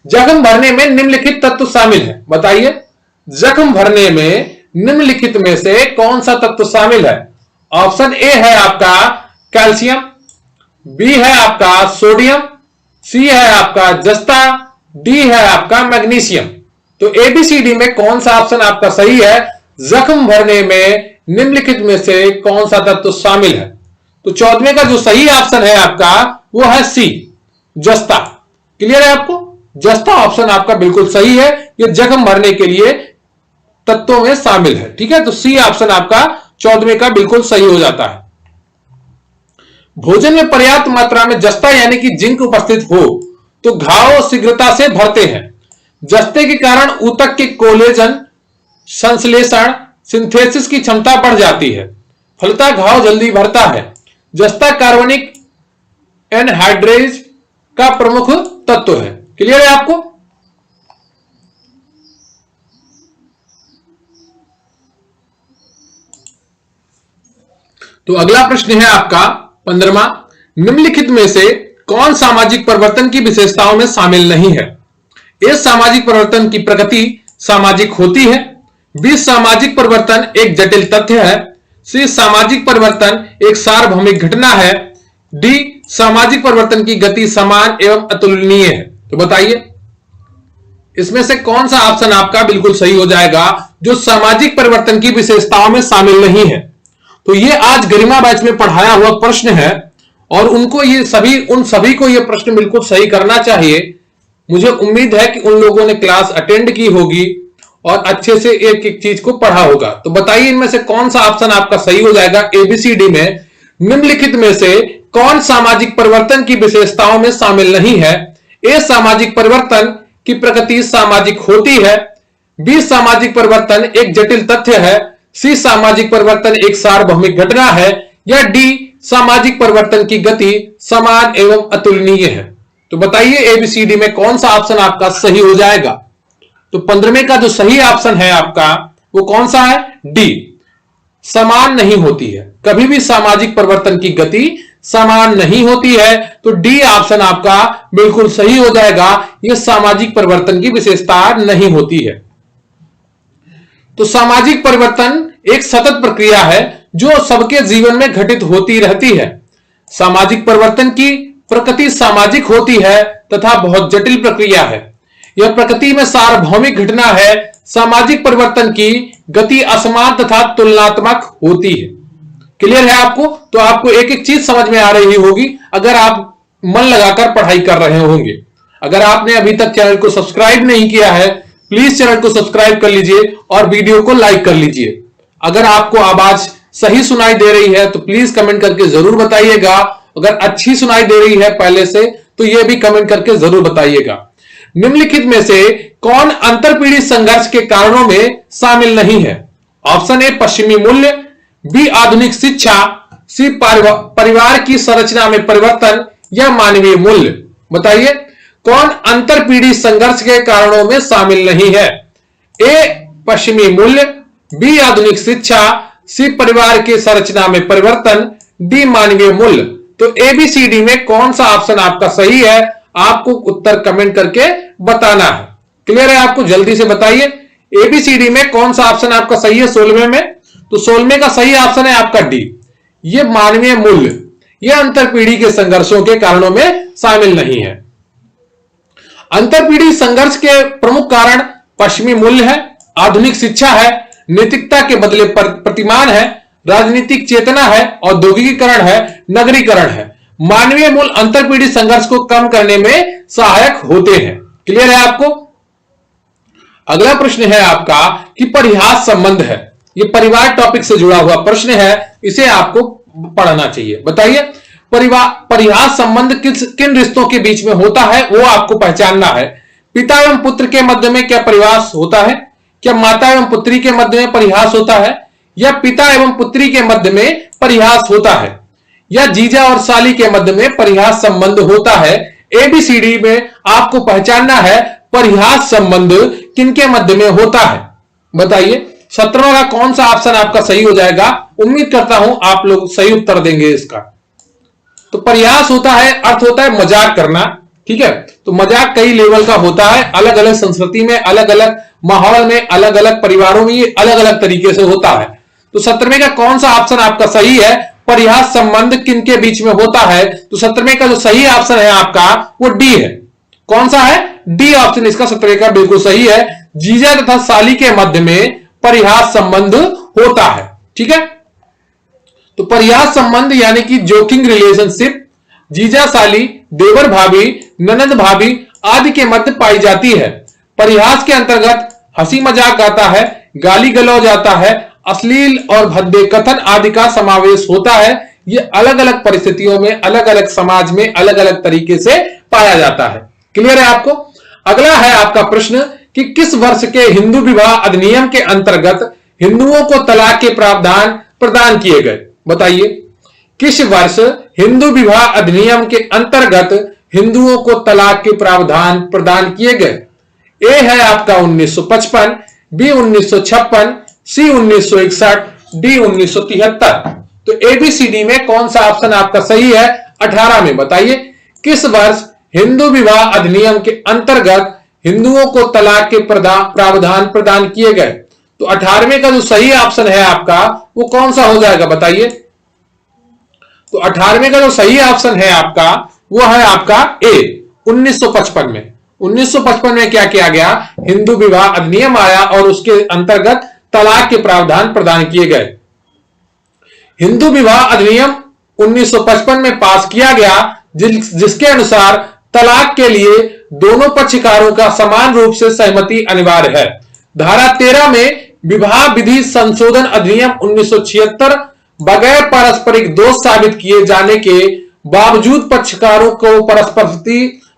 S3: जख्म भरने में निम्नलिखित तत्व शामिल है, बताइए। जख्म भरने में निम्नलिखित में से कौन सा तत्व शामिल है। ऑप्शन ए है आपका कैल्शियम, बी है आपका सोडियम, सी है आपका जस्ता, डी है आपका मैग्नीशियम। तो एबीसीडी में कौन सा ऑप्शन आपका सही है, जख्म भरने में निम्नलिखित में से कौन सा तत्व शामिल है। तो 14वें का जो सही ऑप्शन है आपका वो है सी, जस्ता। क्लियर है आपको, जस्ता ऑप्शन आपका बिल्कुल सही है, ये जख्म भरने के लिए तत्वों में शामिल है। ठीक है, तो सी ऑप्शन आपका 14वें का बिल्कुल सही हो जाता है। भोजन में पर्याप्त मात्रा में जस्ता यानी कि जिंक उपस्थित हो तो घाव शीघ्रता से भरते हैं। जस्ते के कारण ऊतक के कोलेजन संश्लेषण सिंथेसिस की क्षमता बढ़ जाती है, फलतः घाव जल्दी भरता है। जस्ता कार्बनिक एनहाइड्रेज का प्रमुख तत्व है। क्लियर है आपको। तो अगला प्रश्न है आपका 15वां। निम्नलिखित में से कौन सामाजिक परिवर्तन की विशेषताओं में शामिल नहीं है। ए सामाजिक परिवर्तन की प्रकृति सामाजिक होती है, बी सामाजिक परिवर्तन एक जटिल तथ्य है, सी सामाजिक परिवर्तन एक सार्वभौमिक घटना है, डी सामाजिक परिवर्तन की गति समान एवं अतुलनीय है। तो बताइए इसमें से कौन सा ऑप्शन आपका बिल्कुल सही हो जाएगा जो सामाजिक परिवर्तन की विशेषताओं में शामिल नहीं है। तो ये आज गरिमा बैच में पढ़ाया हुआ प्रश्न है और उनको उन सभी को ये प्रश्न बिल्कुल सही करना चाहिए। मुझे उम्मीद है कि उन लोगों ने क्लास अटेंड की होगी और अच्छे से एक एक चीज को पढ़ा होगा। तो बताइए इनमें से कौन सा ऑप्शन आपका सही हो जाएगा एबीसीडी में। निम्नलिखित में से कौन सामाजिक परिवर्तन की विशेषताओं में शामिल नहीं है। ए सामाजिक परिवर्तन की प्रकृति सामाजिक होती है, बी सामाजिक परिवर्तन एक जटिल तथ्य है, सी सामाजिक परिवर्तन एक सार्वभौमिक घटना है, या डी सामाजिक परिवर्तन की गति समान एवं अतुलनीय है। तो बताइए एबीसीडी में कौन सा ऑप्शन आपका सही हो जाएगा। तो 15वें का जो सही ऑप्शन है आपका वो कौन सा है, डी, समान नहीं होती है। कभी भी सामाजिक परिवर्तन की गति समान नहीं होती है। तो डी ऑप्शन आपका बिल्कुल सही हो जाएगा, यह सामाजिक परिवर्तन की विशेषता नहीं होती है। तो सामाजिक परिवर्तन एक सतत प्रक्रिया है जो सबके जीवन में घटित होती रहती है। सामाजिक परिवर्तन की प्रकृति सामाजिक होती है तथा बहुत जटिल प्रक्रिया है। यह प्रकृति में सार्वभौमिक घटना है। सामाजिक परिवर्तन की गति असमान तथा तुलनात्मक होती है। क्लियर है आपको। तो आपको एक एक चीज समझ में आ रही होगी अगर आप मन लगाकर पढ़ाई कर रहे होंगे। अगर आपने अभी तक चैनल को सब्सक्राइब नहीं किया है प्लीज चैनल को सब्सक्राइब कर लीजिए और वीडियो को लाइक कर लीजिए। अगर आपको आवाज सही सुनाई दे रही है तो प्लीज कमेंट करके जरूर बताइएगा। अगर अच्छी सुनाई दे रही है पहले से तो यह भी कमेंट करके जरूर बताइएगा। निम्नलिखित में से कौन अंतरपीढ़ी संघर्ष के कारणों में शामिल नहीं है। ऑप्शन ए पश्चिमी मूल्य, बी आधुनिक शिक्षा, सी परिवार की संरचना में परिवर्तन, या मानवीय मूल्य। बताइए कौन अंतरपीढ़ी संघर्ष के कारणों में शामिल नहीं है। ए पश्चिमी मूल्य, बी आधुनिक शिक्षा, सी परिवार की संरचना में परिवर्तन, डी मानवीय मूल्य। तो एबीसीडी में कौन सा ऑप्शन आपका सही है आपको उत्तर कमेंट करके बताना है। क्लियर है आपको, जल्दी से बताइए एबीसीडी में कौन सा ऑप्शन आपका सही है 16वें में। तो 16वें का सही ऑप्शन है आपका डी, ये मानवीय मूल्य। यह अंतरपीढ़ी के संघर्षों के कारणों में शामिल नहीं है। अंतरपीढ़ी संघर्ष के प्रमुख कारण पश्चिमी मूल्य है, आधुनिक शिक्षा है, नैतिकता के बदले प्रतिमान है, राजनीतिक चेतना है, औद्योगिकीकरण है, नगरीकरण है। मानवीय मूल अंतरपीढ़ी संघर्ष को कम करने में सहायक होते हैं। क्लियर है आपको? अगला प्रश्न है आपका कि परिहास संबंध है, यह परिवार टॉपिक से जुड़ा हुआ प्रश्न है, इसे आपको पढ़ना चाहिए। बताइए परिहास संबंध किन रिश्तों के बीच में होता है, वो आपको पहचानना है। पिता एवं पुत्र के मध्य में क्या परिहास होता है? क्या माता एवं पुत्री के मध्य में परिहास होता है? या पिता एवं पुत्री के मध्य में परिहास होता है? या जीजा और साली के मध्य में परिहास संबंध होता है? एबीसीडी में आपको पहचानना है परिहास संबंध किनके मध्य में होता है। बताइए 17वां का कौन सा ऑप्शन आपका सही हो जाएगा? उम्मीद करता हूं आप लोग सही उत्तर देंगे इसका। तो परिहास होता है, अर्थ होता है मजाक करना। ठीक है, तो मजाक कई लेवल का होता है, अलग अलग संस्कृति में, अलग अलग माहौल में, अलग अलग परिवारों में ये अलग अलग तरीके से होता है। तो 17वें का कौन सा ऑप्शन आपका सही है? परिहास संबंध किनके बीच में होता है? तो 17वें का जो सही ऑप्शन है आपका वो डी है। कौन सा है? डी ऑप्शन इसका 17वें का बिल्कुल सही है। जीजा तथा साली के मध्य में परिहास संबंध होता है। ठीक है, तो परिहास संबंध यानी कि जोकिंग रिलेशनशिप जीजा साली, देवर भाभी, ननद भाभी आदि के मध्य पाई जाती है। परिहास के अंतर्गत हंसी मजाक आता है, गाली गलौज आता है, अश्लील और भद्दे कथन आदि का समावेश होता है। यह अलग अलग परिस्थितियों में, अलग अलग समाज में अलग अलग तरीके से पाया जाता है। क्लियर है आपको? अगला है आपका प्रश्न कि किस वर्ष के हिंदू विवाह अधिनियम के अंतर्गत हिंदुओं को तलाक के प्रावधान प्रदान किए गए? बताइए किस वर्ष हिंदू विवाह अधिनियम के अंतर्गत हिंदुओं को तलाक के प्रावधान प्रदान किए गए? ए है आपका 1955, बी 1956, सी 1961, डी 1973। तो एबीसीडी में कौन सा ऑप्शन आपका सही है? 18 में बताइए किस वर्ष हिंदू विवाह अधिनियम के अंतर्गत हिंदुओं को तलाक के प्रावधान प्रदान किए गए? तो 18वें का जो सही ऑप्शन है आपका वो कौन सा हो जाएगा? बताइए। तो 18वें का जो सही ऑप्शन है आपका वो है आपका ए 1955 में। 1955 में क्या किया गया? हिंदू विवाह अधिनियम आया और उसके अंतर्गत तलाक के प्रावधान प्रदान किए गए। हिंदू विवाह अधिनियम 1955 में पास किया गया जिसके अनुसार तलाक के लिए दोनों पक्षकारों का समान रूप से सहमति अनिवार्य है। धारा 13 में विवाह विधि संशोधन अधिनियम 1976 बगैर पारस्परिक दोष साबित किए जाने के बावजूद पक्षकारों को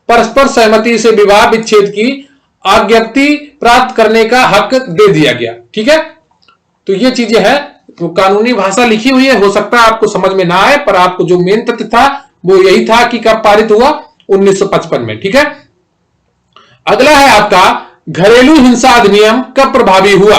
S3: परस्पर सहमति से विवाह विच्छेद की आज्ञप्ति प्राप्त करने का हक दे दिया गया। ठीक है, तो ये चीजें हैं, तो कानूनी भाषा लिखी हुई है, हो सकता है आपको समझ में ना आए, पर आपको जो मेन तथ्य था वो यही था कि कब पारित हुआ? 1955 में। ठीक है, अगला है आपका घरेलू हिंसा अधिनियम कब प्रभावी हुआ?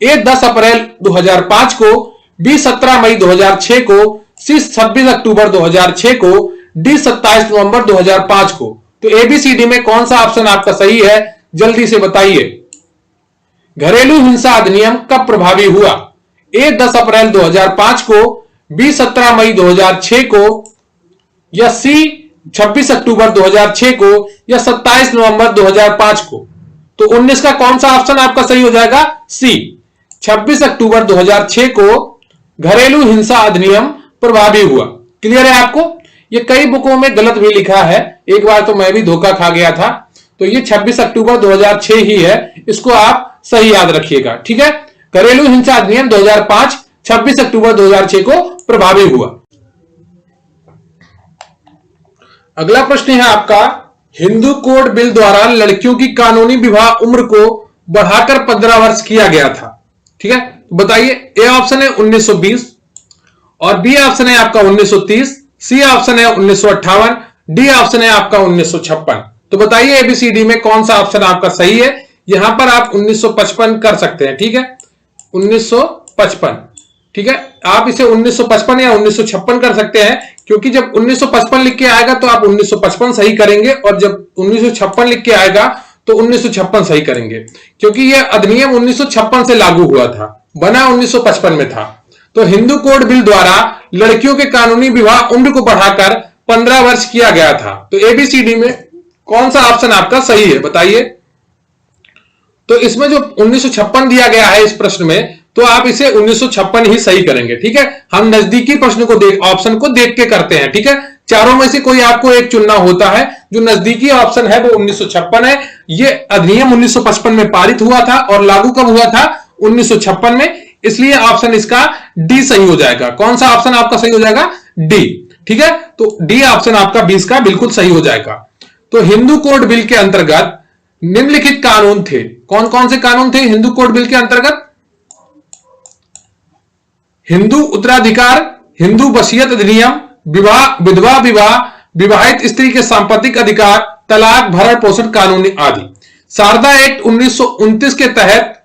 S3: ए 10 अप्रैल 2005 को, बी 17 मई 2006 को, सी 26 अक्टूबर 2006 को, डी 27 नवंबर 2005 को। तो एबीसीडी में कौन सा ऑप्शन आपका सही है? जल्दी से बताइए। घरेलू हिंसा अधिनियम कब प्रभावी हुआ? ए 10 अप्रैल 2005 को, बी 17 मई 2006 को, या सी 26 अक्टूबर 2006 को, या 27 नवंबर 2005 को। तो 19 का कौन सा ऑप्शन आपका सही हो जाएगा? सी 26 अक्टूबर 2006 को घरेलू हिंसा अधिनियम प्रभावी हुआ। क्लियर है आपको? ये कई बुकों में गलत भी लिखा है, एक बार तो मैं भी धोखा खा गया था। तो ये 26 अक्टूबर 2006 ही है, इसको आप सही याद रखिएगा। ठीक है, घरेलू हिंसा अधिनियम 2005 26 अक्टूबर 2006 को प्रभावी हुआ। अगला प्रश्न है आपका हिंदू कोड बिल द्वारा लड़कियों की कानूनी विवाह उम्र को बढ़ाकर 15 वर्ष किया गया था। ठीक है, तो बताइए। ए ऑप्शन है 1920 और बी ऑप्शन है आपका 1930, सी ऑप्शन है 1958, डी ऑप्शन है आपका 1956। तो बताइए एबीसीडी में कौन सा ऑप्शन आपका सही है? यहां पर आप 1955 कर सकते हैं। ठीक है, 1955। ठीक है, आप इसे 1955 या 1956 कर सकते हैं, क्योंकि जब 1955 लिख के आएगा तो आप 1955 सही करेंगे, और जब 1956 लिख के आएगा तो 1956 सही करेंगे, क्योंकि यह अधिनियम 1956 से लागू हुआ था, बना 1955 में था। तो हिंदू कोड बिल द्वारा लड़कियों के कानूनी विवाह उम्र को बढ़ाकर 15 वर्ष किया गया था। तो एबीसीडी में कौन सा ऑप्शन आपका सही है बताइए। तो इसमें जो 1956 दिया गया है इस प्रश्न में, तो आप इसे 1956 ही सही करेंगे। ठीक है, हम नजदीकी प्रश्न को ऑप्शन को देख के करते हैं। ठीक है, चारों में से कोई आपको एक चुनना होता है। जो नजदीकी ऑप्शन है वो 1956 है। ये अधिनियम 1955 में पारित हुआ था और लागू कब हुआ था? 1956 में। इसलिए ऑप्शन इसका डी सही हो जाएगा। कौन सा ऑप्शन आपका सही हो जाएगा? डी। ठीक है, तो डी ऑप्शन आपका 20 का बिल्कुल सही हो जाएगा। तो हिंदू कोड बिल के अंतर्गत निम्नलिखित कानून थे। कौन कौन से कानून थे हिंदू कोड बिल के अंतर्गत? हिंदू उत्तराधिकार, हिंदू वसीयत अधिनियम, विवाह, विधवा विवाह, विवाहित स्त्री के सांपत्तिक अधिकार, तलाक, भरण पोषण कानून आदि। शारदा एक्ट 1929 के तहत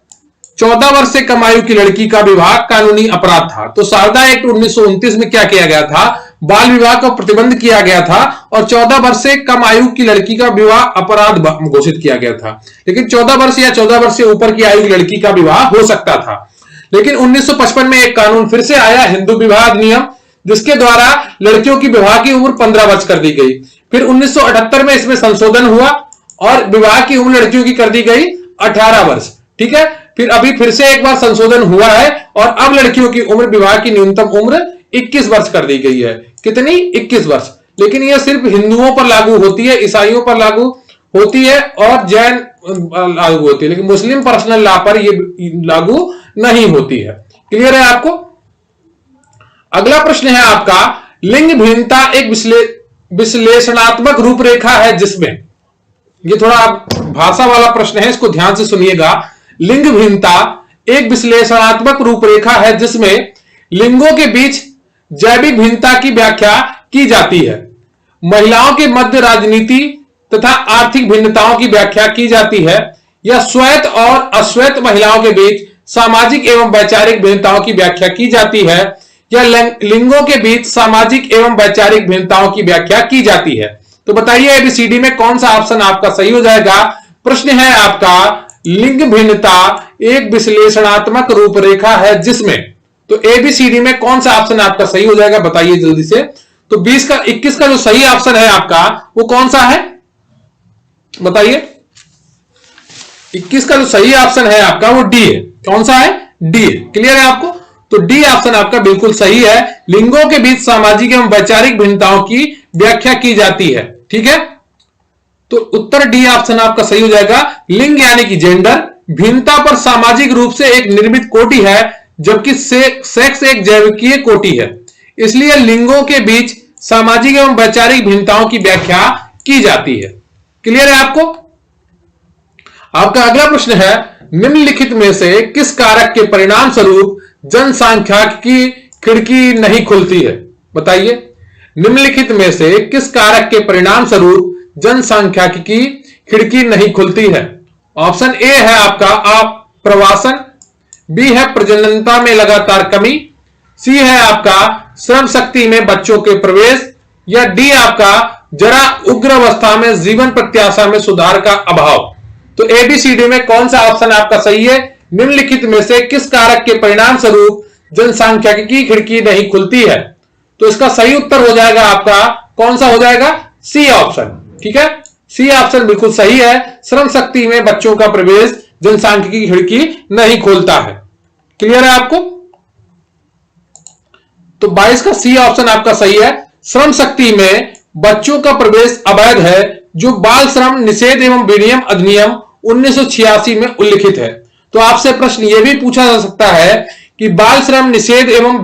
S3: 14 वर्ष से कम आयु की लड़की का विवाह कानूनी अपराध था। तो शारदा एक्ट 1929 में क्या किया गया था? बाल विवाह का प्रतिबंध किया गया था और 14 वर्ष से कम आयु की लड़की का विवाह अपराध घोषित किया गया था। लेकिन 14 वर्ष या 14 वर्ष से ऊपर की आयु की लड़की का विवाह हो सकता था। लेकिन 1955 में एक कानून फिर से आया, हिंदू विवाह अधिनियम, जिसके द्वारा लड़कियों की विवाह की उम्र 15 वर्ष कर दी गई। फिर 1978 में इसमें संशोधन हुआ और विवाह की उम्र लड़कियों की कर दी गई 18 वर्ष। ठीक है, फिर अभी फिर से एक बार संशोधन हुआ है और अब लड़कियों की उम्र, विवाह की न्यूनतम उम्र 21 वर्ष कर दी गई है। कितनी? 21 वर्ष। लेकिन यह सिर्फ हिंदुओं पर लागू होती है, ईसाइयों पर लागू होती है और जैन लागू होती है, लेकिन मुस्लिम पर्सनल लॉ पर यह लागू नहीं होती है। क्लियर है आपको? अगला प्रश्न है आपका, लिंग भिन्नता एक विश्लेषणात्मक रूपरेखा है जिसमें, ये थोड़ा भाषा वाला प्रश्न है, इसको ध्यान से सुनिएगा। लिंग भिन्नता एक विश्लेषणात्मक रूपरेखा है जिसमें लिंगों के बीच जैविक भिन्नता की व्याख्या की जाती है। महिलाओं के मध्य राजनीति तथा आर्थिक भिन्नताओं की व्याख्या की जाती है, या श्वेत और अश्वेत महिलाओं के बीच सामाजिक एवं वैचारिक भिन्नताओं की व्याख्या की जाती है, या लिंगों के बीच सामाजिक एवं वैचारिक भिन्नताओं की व्याख्या की जाती है। तो बताइए एबीसीडी में कौन सा ऑप्शन आपका सही हो जाएगा। प्रश्न है आपका, लिंग भिन्नता एक विश्लेषणात्मक रूपरेखा है जिसमें, तो एबीसीडी में कौन सा ऑप्शन आपका सही हो जाएगा बताइए जल्दी से। तो 21 का जो सही ऑप्शन है आपका वो कौन सा है बताइए। 21 का जो सही ऑप्शन है आपका वो डी है। कौन सा है? डी है। क्लियर है आपको? तो डी ऑप्शन आपका बिल्कुल सही है। लिंगों के बीच सामाजिक एवं वैचारिक भिन्नताओं की व्याख्या की जाती है। ठीक है, तो उत्तर डी ऑप्शन आपका सही हो जाएगा। लिंग यानी कि जेंडर भिन्नता पर सामाजिक रूप से एक निर्मित कोटि है, जबकि सेक्स एक जैविकीय कोटि है। इसलिए लिंगों के बीच सामाजिक एवं वैचारिक भिन्नताओं की व्याख्या की जाती है। क्लियर है आपको? आपका अगला प्रश्न है, निम्नलिखित में से किस कारक के परिणाम स्वरूप जनसांख्यिकी खिड़की नहीं खुलती है बताइए। निम्नलिखित में से किस कारक के परिणाम स्वरूप जनसांख्यिकी खिड़की नहीं खुलती है? ऑप्शन ए है आपका प्रवासन, बी है प्रजननता में लगातार कमी, सी है आपका श्रम शक्ति में बच्चों के प्रवेश, या डी आपका जरा उग्र अवस्था में जीवन प्रत्याशा में सुधार का अभाव। तो एबीसीडी में कौन सा ऑप्शन आपका सही है? निम्नलिखित में से किस कारक के परिणाम स्वरूप जनसांख्यिकी खिड़की नहीं खुलती है? तो इसका सही उत्तर हो जाएगा आपका कौन सा हो जाएगा? C option. ठीक है, सी ऑप्शन बिल्कुल सही है। श्रम शक्ति में बच्चों का प्रवेश जनसांख्यिकी खिड़की नहीं खोलता है। क्लियर है आपको? तो 22 का सी ऑप्शन आपका सही है। श्रम शक्ति में बच्चों का प्रवेश अवैध है, जो बाल श्रम निषेध एवं विनियम अधिनियम 1986 में उल्लिखित है। तो आपसे प्रश्न यह भी पूछा जा सकता है कि बाल श्रम निषेध एवं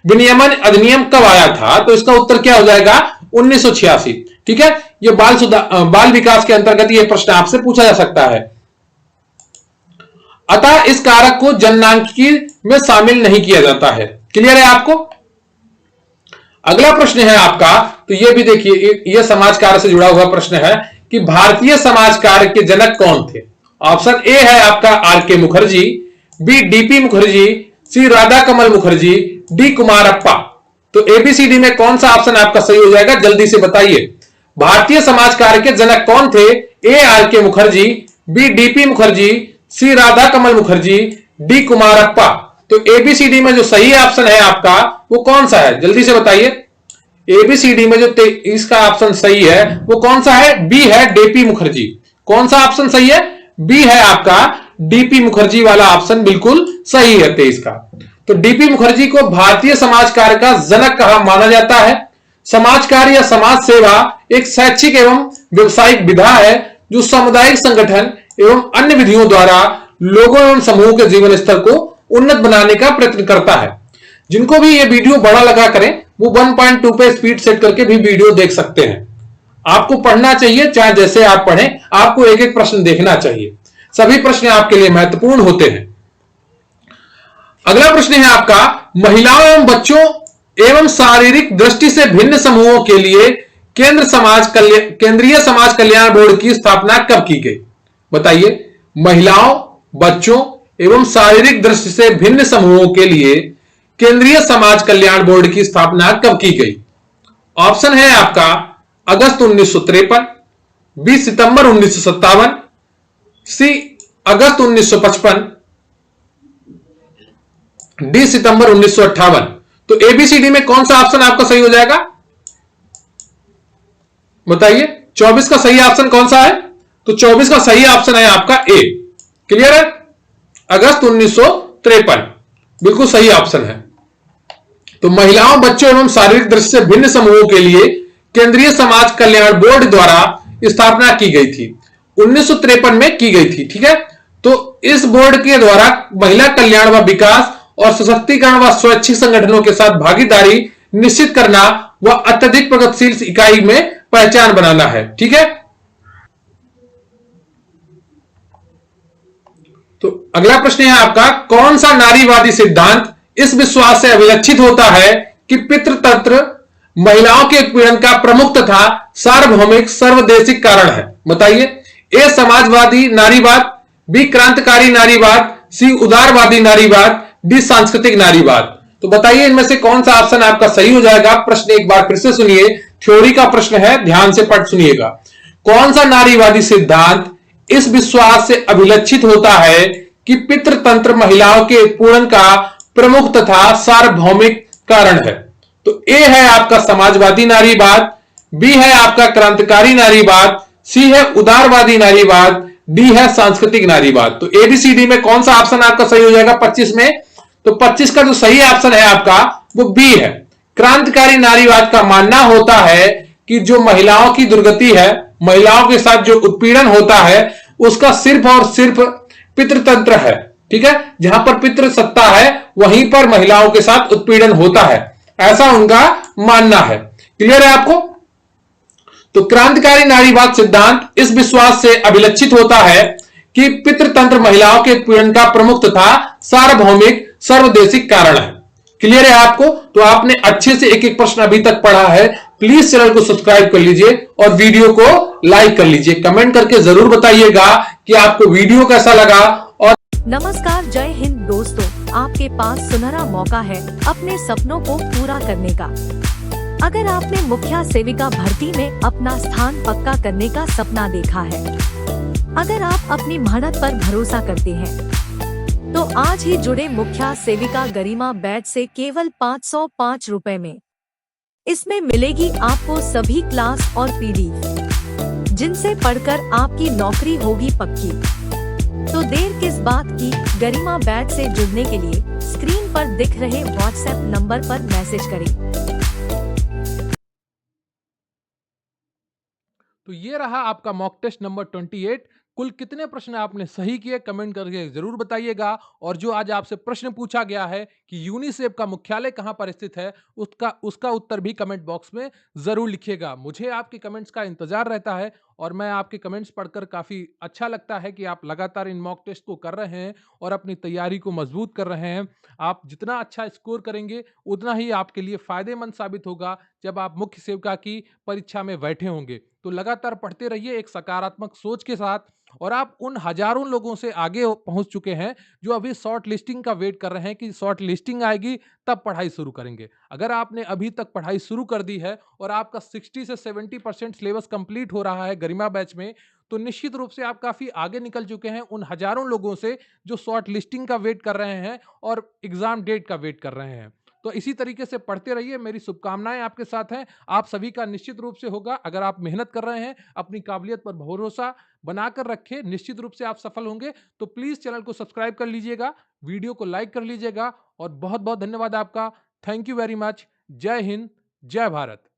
S3: विनियमन अधिनियम कब आया था? तो इसका उत्तर क्या हो जाएगा? 1986। ठीक है, यह बाल विकास के अंतर्गत यह प्रश्न आपसे पूछा जा सकता है। अतः इस कारक को जनसांख्यिकी में शामिल नहीं किया जाता है। क्लियर है आपको? अगला प्रश्न है आपका, तो यह भी देखिए, यह समाज कार्य से जुड़ा हुआ प्रश्न है कि भारतीय समाज कार्य के जनक कौन थे? ऑप्शन ए है आपका आर के मुखर्जी, बी डीपी मुखर्जी, सी राधा कमल मुखर्जी, डी कुमारप्पा। तो एबीसीडी में कौन सा ऑप्शन आपका सही हो जाएगा जल्दी से बताइए। भारतीय समाज कार्य के जनक कौन थे? ए आर के मुखर्जी, बी डीपी मुखर्जी, सी राधा कमल मुखर्जी, डी कुमारप्पा। तो एबीसीडी में जो सही ऑप्शन है आपका वो कौन सा है, जल्दी से बताइए। एबीसीडी में जो इसका ऑप्शन सही है वो कौन सा है, बी है डीपी मुखर्जी। कौन सा ऑप्शन सही है, बी है आपका डीपी मुखर्जी वाला ऑप्शन बिल्कुल सही है 23 का। तो डीपी मुखर्जी को भारतीय समाज कार्य का जनक कहा माना जाता है। समाज कार्य या समाज सेवा एक शैक्षिक एवं व्यवसायिक विधा है जो सामुदायिक संगठन एवं अन्य विधियों द्वारा लोगों एवं समूह के जीवन स्तर को उन्नत बनाने का प्रयत्न करता है। जिनको भी ये वीडियो बड़ा लगा करें वो 1.2 पे स्पीड सेट करके भी वीडियो देख सकते हैं। आपको पढ़ना चाहिए, चाहे जैसे आप पढ़ें, आपको एक एक प्रश्न देखना चाहिए। सभी प्रश्न आपके लिए महत्वपूर्ण होते हैं। अगला प्रश्न है आपका, महिलाओं एवं बच्चों एवं शारीरिक दृष्टि से भिन्न समूहों के लिए केंद्रीय समाज कल्याण बोर्ड की स्थापना कब की गई? बताइए। महिलाओं, बच्चों एवं शारीरिक दृष्टि से भिन्न समूहों के लिए केंद्रीय समाज कल्याण बोर्ड की स्थापना कब की गई? ऑप्शन है आपका अगस्त 1953, बी सितंबर 1957, सी अगस्त 1955, डी सितंबर 1958। तो एबीसीडी में कौन सा ऑप्शन आपका सही हो जाएगा, बताइए। 24 का सही ऑप्शन कौन सा है? तो 24 का सही ऑप्शन है आपका ए। क्लियर है? अगस्त 1953 बिल्कुल सही ऑप्शन है। तो महिलाओं, बच्चों एवं शारीरिक दृष्टि से भिन्न समूहों के लिए केंद्रीय समाज कल्याण बोर्ड द्वारा स्थापना की गई थी, 1953 में की गई थी। ठीक है, तो इस बोर्ड के द्वारा महिला कल्याण व विकास और सशक्तिकरण व स्वैच्छिक संगठनों के साथ भागीदारी निश्चित करना व अत्यधिक प्रगतिशील इकाई में पहचान बनाना है। ठीक है, तो अगला प्रश्न है आपका, कौन सा नारीवादी सिद्धांत इस विश्वास से अभिलक्षित होता है कि पितृतंत्र महिलाओं के उत्पीड़न का प्रमुख तथा सार्वभौमिक सर्वदेशिक कारण है? बताइए। ए समाजवादी नारीवाद, बी क्रांतिकारी नारीवाद, सी उदारवादी नारीवाद, डी सांस्कृतिक नारीवाद। तो बताइए इनमें से कौन सा ऑप्शन आपका सही हो जाएगा। प्रश्न एक बार फिर से सुनिए, थ्योरी का प्रश्न है, ध्यान से पढ़ सुनिएगा। कौन सा नारीवादी सिद्धांत इस विश्वास से अभिलक्षित होता है कि पितृतंत्र महिलाओं के उत्पीड़न का प्रमुख तथा सार्वभौमिक कारण है? तो ए है आपका समाजवादी नारीवाद, बी है आपका क्रांतिकारी नारीवाद, सी है उदारवादी नारीवाद, डी है सांस्कृतिक नारीवाद। तो एबीसीडी में कौन सा ऑप्शन आपका सही हो जाएगा 25 में? तो 25 का जो सही ऑप्शन है आपका वो बी है। क्रांतिकारी नारीवाद का मानना होता है कि जो महिलाओं की दुर्गति है, महिलाओं के साथ जो उत्पीड़न होता है उसका सिर्फ और सिर्फ पितृतंत्र है। ठीक है, जहां पर पितृ सत्ता है वहीं पर महिलाओं के साथ उत्पीड़न होता है, ऐसा उनका मानना है। क्लियर है आपको? तो क्रांतिकारी नारीवाद सिद्धांत इस विश्वास से अभिलक्षित होता है कि पितृतंत्र महिलाओं के उत्पीड़न का प्रमुख तथा सार्वभौमिक सर्वदेशिक कारण है। क्लियर है आपको? तो आपने अच्छे से एक एक प्रश्न अभी तक पढ़ा है। प्लीज चैनल को सब्सक्राइब कर लीजिए और वीडियो को लाइक कर लीजिए। कमेंट करके जरूर बताइएगा कि आपको वीडियो कैसा लगा। और
S2: नमस्कार, जय हिंद दोस्तों, आपके पास सुनहरा मौका है अपने सपनों को पूरा करने का। अगर आपने मुखिया सेविका भर्ती में अपना स्थान पक्का करने का सपना देखा है, अगर आप अपनी मेहनत पर भरोसा करते हैं, तो आज ही जुड़े मुखिया सेविका गरिमा बैच से केवल 505 रुपए में। इसमें मिलेगी आपको सभी क्लास और पीडीएफ, जिनसे पढ़कर आपकी नौकरी होगी पक्की। तो देर किस बात की, गरिमा बैच से जुड़ने के लिए स्क्रीन पर दिख रहे व्हाट्सएप नंबर पर मैसेज करें।
S1: तो ये रहा आपका मॉक टेस्ट नंबर 28। कुल कितने प्रश्न आपने सही किए कमेंट करके जरूर बताइएगा। और जो आज आपसे प्रश्न पूछा गया है कि यूनिसेफ का मुख्यालय कहां पर स्थित है, उसका उत्तर भी कमेंट बॉक्स में जरूर लिखिएगा। मुझे आपके कमेंट्स का इंतजार रहता है और मैं आपके कमेंट्स पढ़कर काफ़ी अच्छा लगता है कि आप लगातार इन मॉक टेस्ट को कर रहे हैं और अपनी तैयारी को मजबूत कर रहे हैं। आप जितना अच्छा स्कोर करेंगे उतना ही आपके लिए फ़ायदेमंद साबित होगा जब आप मुख्य सेविका की परीक्षा में बैठे होंगे। तो लगातार पढ़ते रहिए एक सकारात्मक सोच के साथ, और आप उन हजारों लोगों से आगे पहुंच चुके हैं जो अभी शॉर्ट लिस्टिंग का वेट कर रहे हैं कि शॉर्ट लिस्टिंग आएगी तब पढ़ाई शुरू करेंगे। अगर आपने अभी तक पढ़ाई शुरू कर दी है और आपका 60 से 70% सिलेबस कंप्लीट हो रहा है गरिमा बैच में, तो निश्चित रूप से आप काफ़ी आगे निकल चुके हैं उन हज़ारों लोगों से जो शॉर्ट लिस्टिंग का वेट कर रहे हैं और एग्ज़ाम डेट का वेट कर रहे हैं। तो इसी तरीके से पढ़ते रहिए, मेरी शुभकामनाएँ आपके साथ हैं। आप सभी का निश्चित रूप से होगा, अगर आप मेहनत कर रहे हैं, अपनी काबिलियत पर भरोसा बनाकर रखें, निश्चित रूप से आप सफल होंगे। तो प्लीज़ चैनल को सब्सक्राइब कर लीजिएगा, वीडियो को लाइक कर लीजिएगा और बहुत-बहुत धन्यवाद आपका। Thank you very much. जय हिंद, जय भारत।